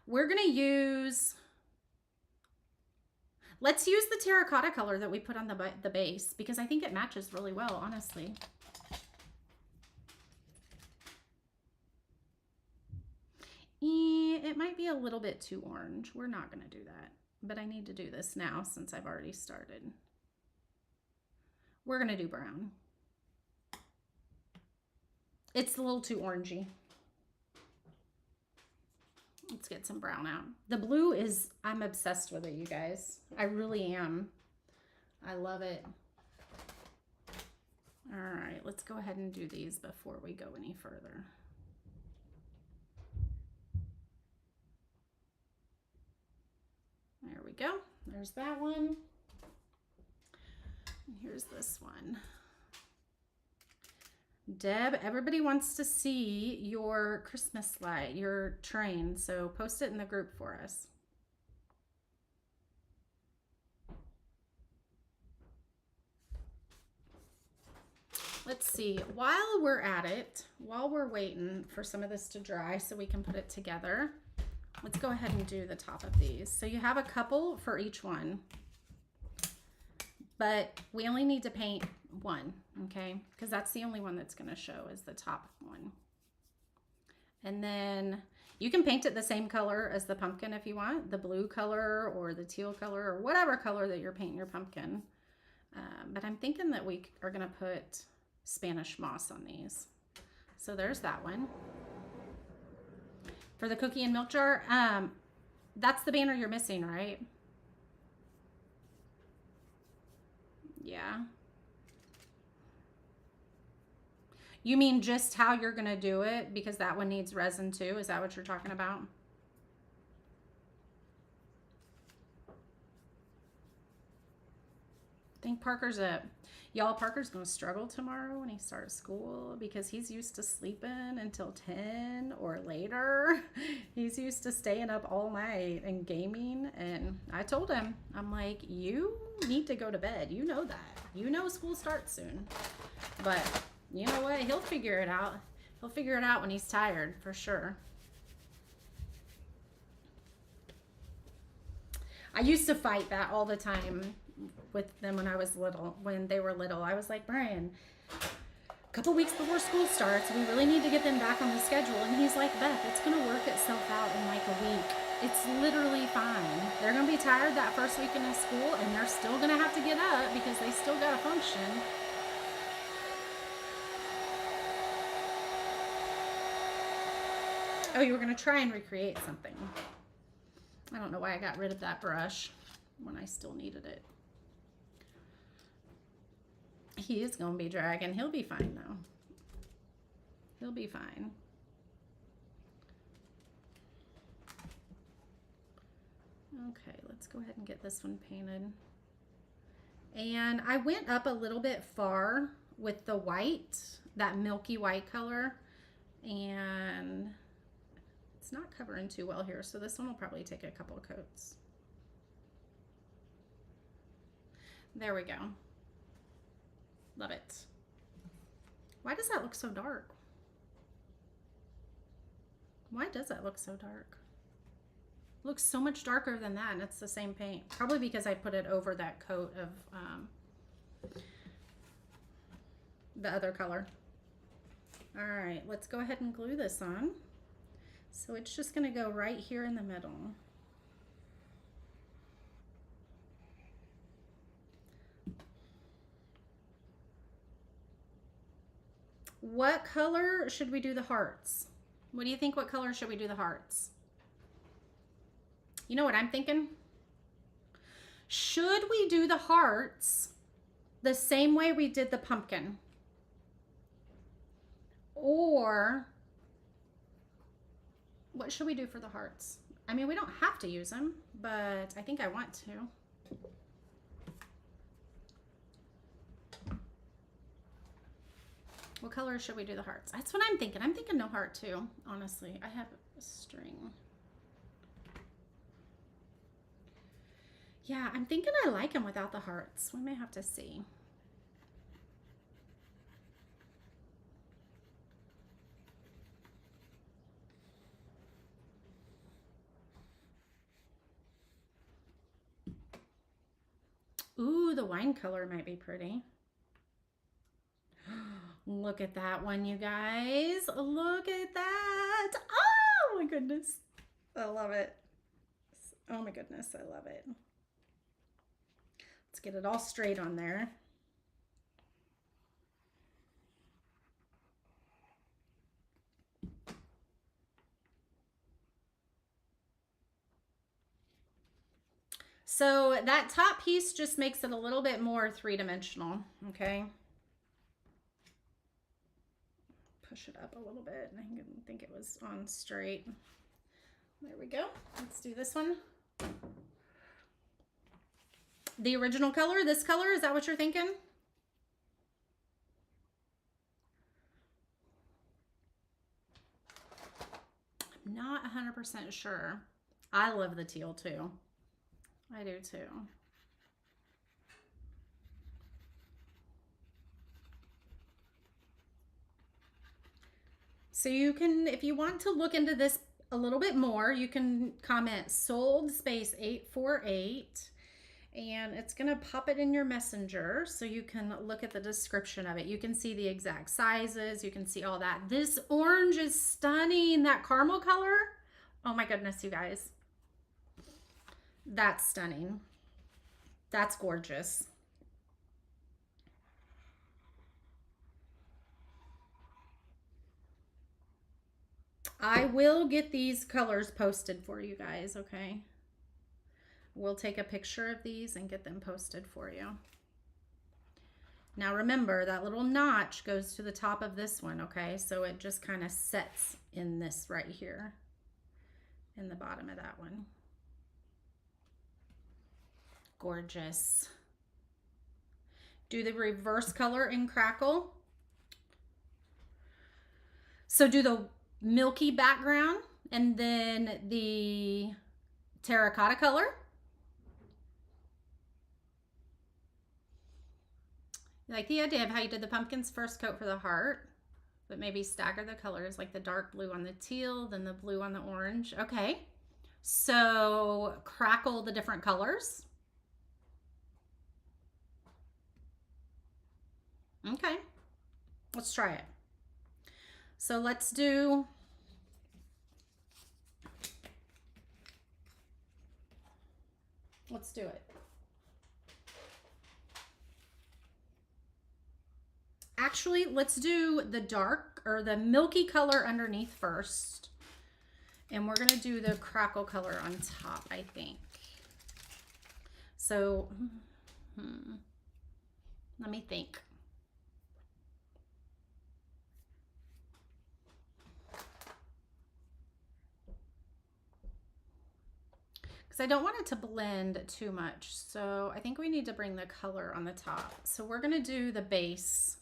We're going to use, let's use the terracotta color that we put on the base because I think it matches really well, honestly. It might be a little bit too orange. We're not going to do that, but I need to do this now since I've already started. We're going to do brown. It's a little too orangey. Let's get some brown out. The blue is, I'm obsessed with it, you guys. I really am. I love it. All right, let's go ahead and do these before we go any further. There we go. There's that one. And here's this one. Deb, everybody wants to see your Christmas light, your train, so post it in the group for us. Let's see, while we're at it, while we're waiting for some of this to dry so we can put it together, let's go ahead and do the top of these. So you have a couple for each one, but we only need to paint one, okay? Because that's the only one that's going to show is the top one. And then you can paint it the same color as the pumpkin if you want, the blue color or the teal color or whatever color that you're painting your pumpkin. But I'm thinking that we are going to put Spanish moss on these. So there's that one. For the cookie and milk jar, that's the banner you're missing, right? Yeah. You mean just how you're going to do it? Because that one needs resin too. Is that what you're talking about? I think Parker's Parker's going to struggle tomorrow when he starts school because he's used to sleeping until 10 or later. He's used to staying up all night and gaming. And I told him, I'm like, you need to go to bed. You know that. You know school starts soon. But you know what? He'll figure it out. He'll figure it out when he's tired, for sure. I used to fight that all the time with them when I was little, when they were little. I was like, Brian, a couple weeks before school starts, we really need to get them back on the schedule. And he's like, Beth, it's going to work itself out in like a week. It's literally fine. They're going to be tired that first weekend of school, and they're still going to have to get up because they still got to function. Oh, you were going to try and recreate something. I don't know why I got rid of that brush when I still needed it. He is going to be dragging. He'll be fine, though. He'll be fine. Okay, let's go ahead and get this one painted. And I went up a little bit far with the white, that milky white color, and it's not covering too well here, so this one will probably take a couple of coats. There we go. Love it. Why does that look so dark? Why does that look so dark? It looks so much darker than that, and it's the same paint. Probably because I put it over that coat of the other color. All right, let's go ahead and glue this on. So it's just gonna go right here in the middle. What color should we do the hearts? What do you think? What color should we do the hearts? You know what I'm thinking? Should we do the hearts the same way we did the pumpkin? Or what should we do for the hearts? I mean, we don't have to use them, but I think I want to. What color should we do the hearts? That's what I'm thinking. I'm thinking no heart too, honestly. I have a string. Yeah, I'm thinking I like them without the hearts. We may have to see. Ooh, the wine color might be pretty. Look at that one, you guys. Look at that. Oh my goodness. I love it. Oh my goodness, I love it. Let's get it all straight on there. So that top piece just makes it a little bit more three-dimensional, okay? Push it up a little bit. I didn't think it was on straight. There we go. Let's do this one. The original color, this color, is that what you're thinking? I'm not 100% sure. I love the teal too. I do too. So you can, if you want to look into this a little bit more, you can comment sold space 848 and it's gonna pop it in your messenger so you can look at the description of it. You can see the exact sizes, you can see all that. This orange is stunning, that caramel color. Oh my goodness, you guys. That's stunning. That's gorgeous. I will get these colors posted for you guys, okay? We'll take a picture of these and get them posted for you. Now remember, that little notch goes to the top of this one, okay? So it just kind of sets in this right here, in the bottom of that one. Gorgeous. Do the reverse color in Crackle. So do the milky background and then the terracotta color. I like the idea of how you did the pumpkin's first coat for the heart, but maybe stagger the colors, like the dark blue on the teal, then the blue on the orange. Okay, so crackle the different colors. Okay, let's try it. So let's do it. Actually, let's do the dark or the milky color underneath first. And we're gonna do the crackle color on top, I think. So, let me think. because I don't want it to blend too much. So I think we need to bring the color on the top. So we're going to do the base.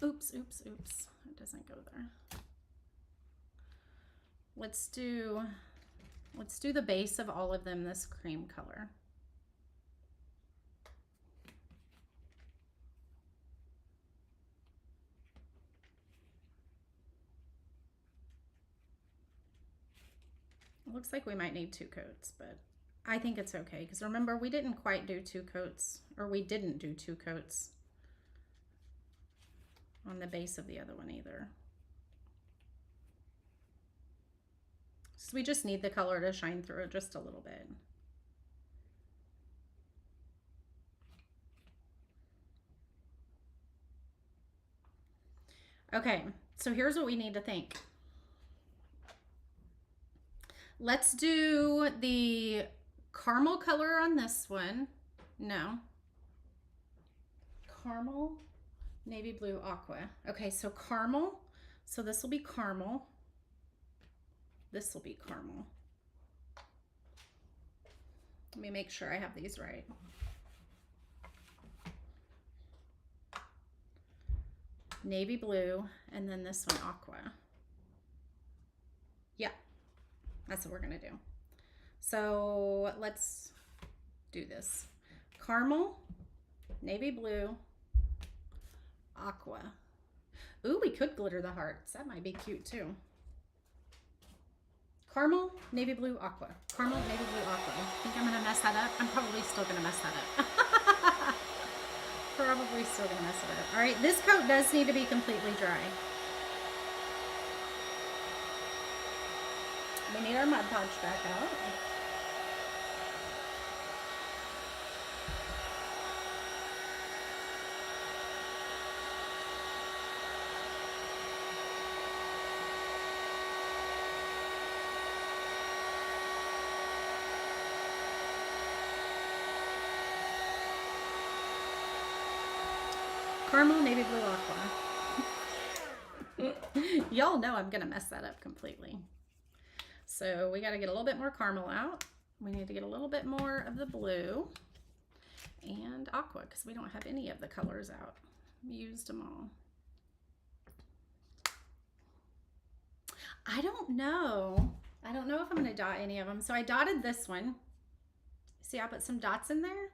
Oops, oops, oops. It doesn't go there. Let's do the base of all of them this cream color. It looks like we might need 2 coats, but I think it's okay because remember we didn't quite do 2 coats, or we didn't do 2 coats on the base of the other one either. So we just need the color to shine through just a little bit. Okay, so here's what we need to think. Let's do the caramel color on this one. No. Caramel, navy blue, aqua. Okay, so caramel. So this will be caramel. This will be caramel. Let me make sure I have these right. Navy blue, and then this one aqua. Yeah. That's what we're gonna do. So let's do this. Caramel, navy blue, aqua. Ooh, we could glitter the hearts. That might be cute too. Caramel, navy blue, aqua. Caramel, navy blue, aqua. I think I'm gonna mess that up. I'm probably still gonna mess that up. Probably still gonna mess it up. All right, this coat does need to be completely dry. We need our Mod Podge back out. Caramel, navy blue, aqua. Y'all know I'm gonna mess that up completely. So we got to get a little bit more caramel out. We need to get a little bit more of the blue and aqua because we don't have any of the colors out. We used them all. I don't know. I don't know if I'm going to dot any of them. So I dotted this one. See, I put some dots in there.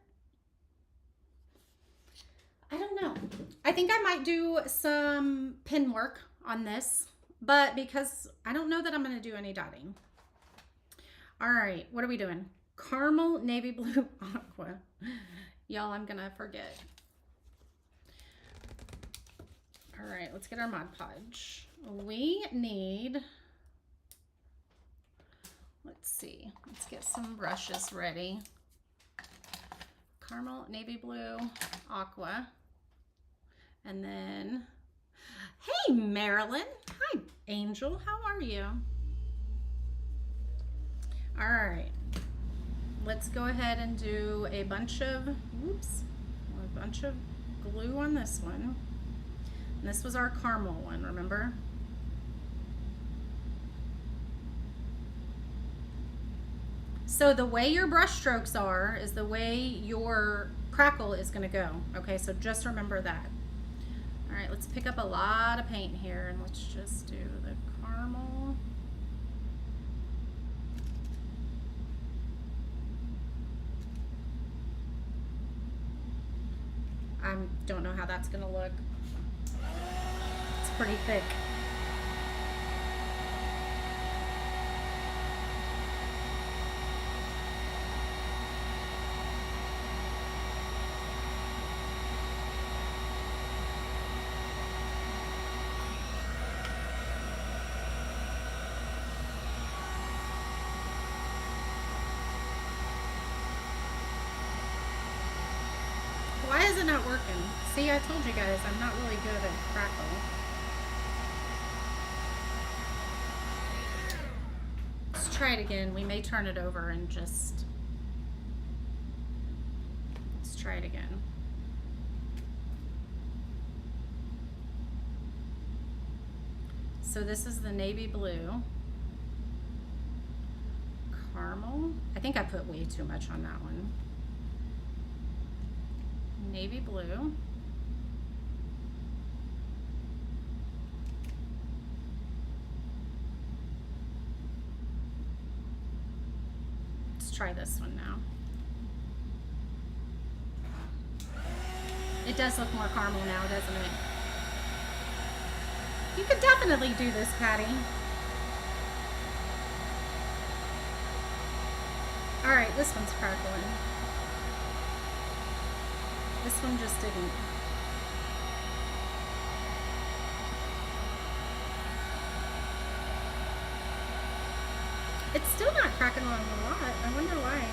I don't know. I think I might do some pin work on this, but because I don't know that I'm going to do any dotting. All right, what are we doing? Caramel, navy blue, aqua. Y'all, I'm gonna forget. All right, let's get our Mod Podge. We need, let's see, let's get some brushes ready. Caramel, navy blue, aqua. And then, hey, Marilyn. Hi, Angel, how are you? All right, let's go ahead and do a bunch of glue on this one. And this was our caramel one, remember? So the way your brush strokes are is the way your crackle is gonna go. Okay, so just remember that. All right, let's pick up a lot of paint here and let's just do the caramel. I don't know how that's gonna look. It's pretty thick. Why is it not working? See, I told you guys, I'm not really good at crackle. Let's try it again. We may turn it over and just... Let's try it again. So this is the navy blue. caramel. I think I put way too much on that one. Navy blue. Let's try this one now. It does look more caramel now, doesn't it? You could definitely do this, Patty. All right, this one's crackling. This one just didn't. It's still not cracking along a lot. I wonder why.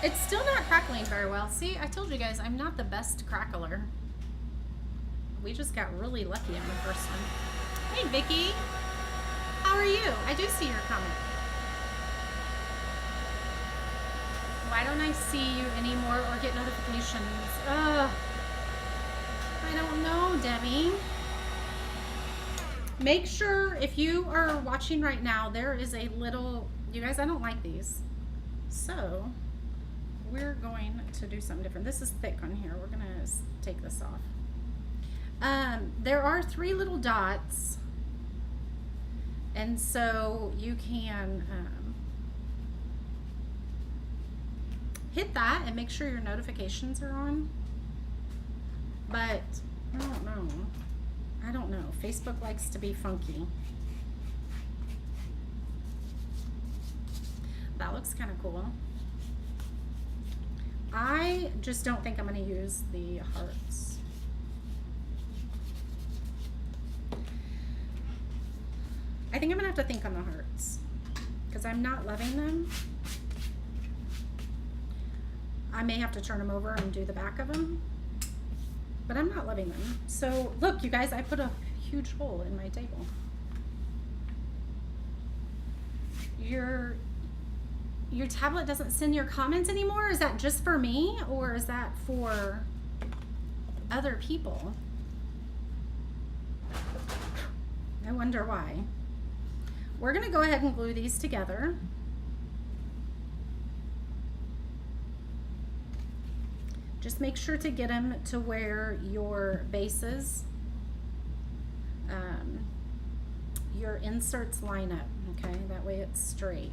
It's still not crackling very well. See, I told you guys I'm not the best crackler. We just got really lucky on the first one. Hey, Vicky. How are you? I do see your comment. Why don't I see you anymore or get notifications? Ugh. I don't know, Debbie. Make sure if you are watching right now, there is a little, you guys, I don't like these. So we're going to do something different. This is thick on here. We're gonna take this off. There are 3 little dots, and so you can hit that and make sure your notifications are on. But I don't know. Facebook likes to be funky. That looks kind of cool. I just don't think I'm going to use the hearts. I think I'm going to have to think on the hearts because I'm not loving them. I may have to turn them over and do the back of them, but I'm not loving them. So look, you guys, I put a huge hole in my table. Your tablet doesn't send your comments anymore? Is that just for me or is that for other people? I wonder why. We're gonna go ahead and glue these together. Just make sure to get them to where your bases, your inserts line up, okay? That way it's straight.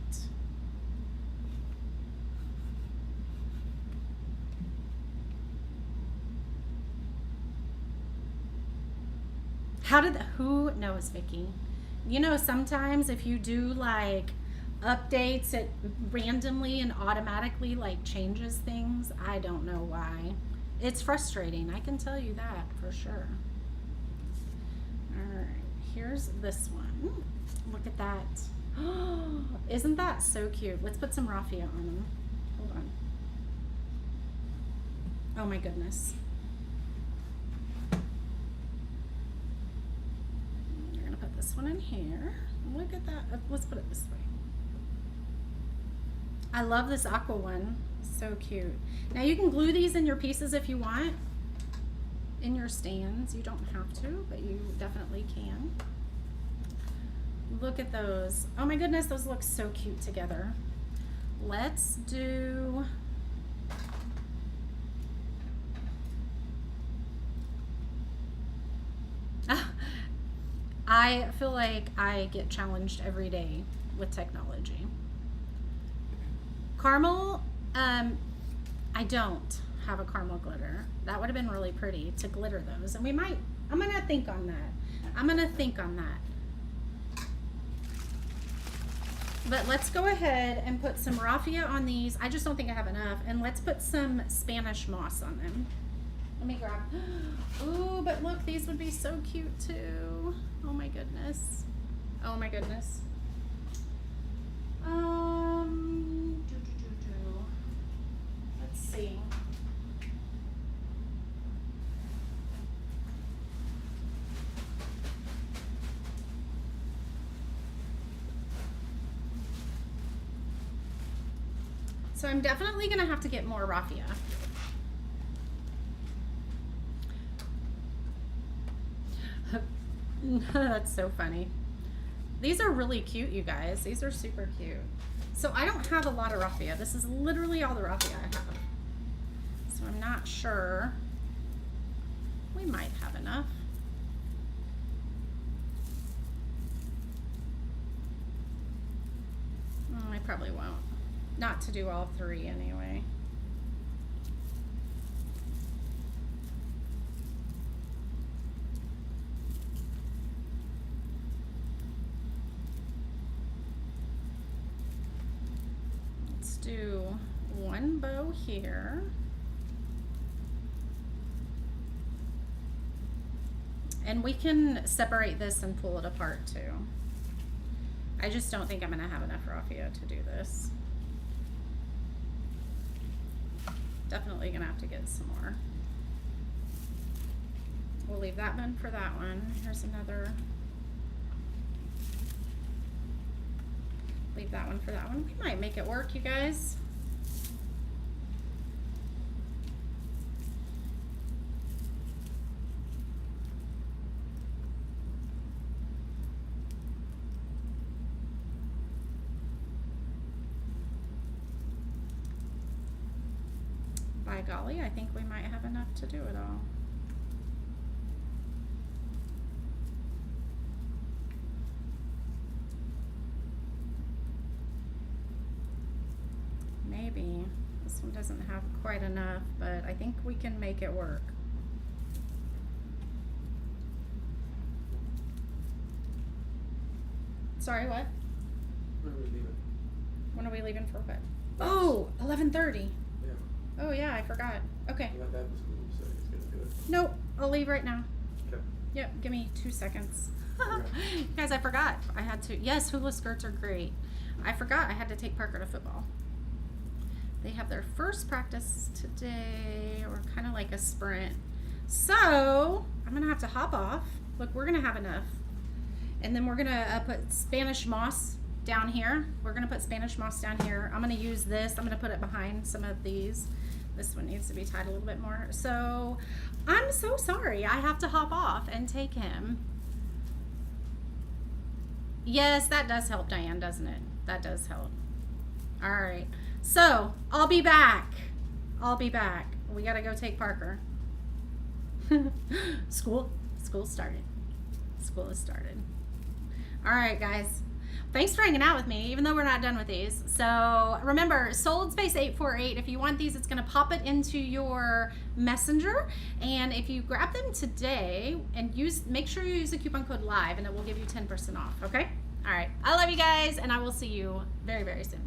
Who knows, Vicky? You know, sometimes if you do like updates, it randomly and automatically like changes things. I don't know why. It's frustrating. I can tell you that for sure. All right, here's this one. Look at that. Isn't that so cute? Let's put some raffia on them. Hold on. Oh my goodness. This one in here. Look at that. Let's put it this way. I love this aqua one. So cute. Now you can glue these in your pieces if you want. In your stands. You don't have to, but you definitely can. Look at those. Oh my goodness, those look so cute together. Let's do... I feel like I get challenged every day with technology. Caramel, I don't have a caramel glitter. That would have been really pretty to glitter those. And we might, I'm gonna think on that. I'm gonna think on that. But let's go ahead and put some raffia on these. I just don't think I have enough. And let's put some Spanish moss on them. Let me grab. Ooh, but look, these would be so cute too. Oh my goodness. Oh my goodness. Let's see. So I'm definitely gonna have to get more raffia. That's so funny. These are really cute, you guys. These are super cute. So I don't have a lot of raffia. This is literally all the raffia I have. So I'm not sure. We might have enough. I probably won't. Not to do all three anyway. Let's do one bow here. And we can separate this and pull it apart too. I just don't think I'm gonna have enough raffia to do this. Definitely gonna have to get some more. We'll leave that one for that one. Here's another. Leave that one for that one. We might make it work, you guys. By golly, I think we might have enough to do it all. Maybe. This one doesn't have quite enough, but I think we can make it work. Sorry, what? When are we leaving? When are we leaving for what? Oh, 11:30. Yeah. Oh yeah, I forgot. Okay. I'm not that in school, so he's gonna do it. Nope, I'll leave right now. Okay. Yep, give me 2 seconds. Okay. Guys, I forgot. I had to. Yes, hula skirts are great. I forgot I had to take Parker to football. They have their first practice today, or kind of like a sprint. So I'm gonna have to hop off. Look, we're gonna have enough. And then we're gonna put Spanish moss down here. We're gonna put Spanish moss down here. I'm gonna use this. I'm gonna put it behind some of these. This one needs to be tied a little bit more. So I'm so sorry. I have to hop off and take him. Yes, that does help, Diane, doesn't it? That does help. All right. So I'll be back. I'll be back. We gotta go take Parker. School started. School has started. All right, guys. Thanks for hanging out with me, even though we're not done with these. So remember, sold space 848. If you want these, it's gonna pop it into your messenger. And if you grab them today and make sure you use the coupon code LIVE, and it will give you 10% off, okay? All right, I love you guys, and I will see you very, very soon.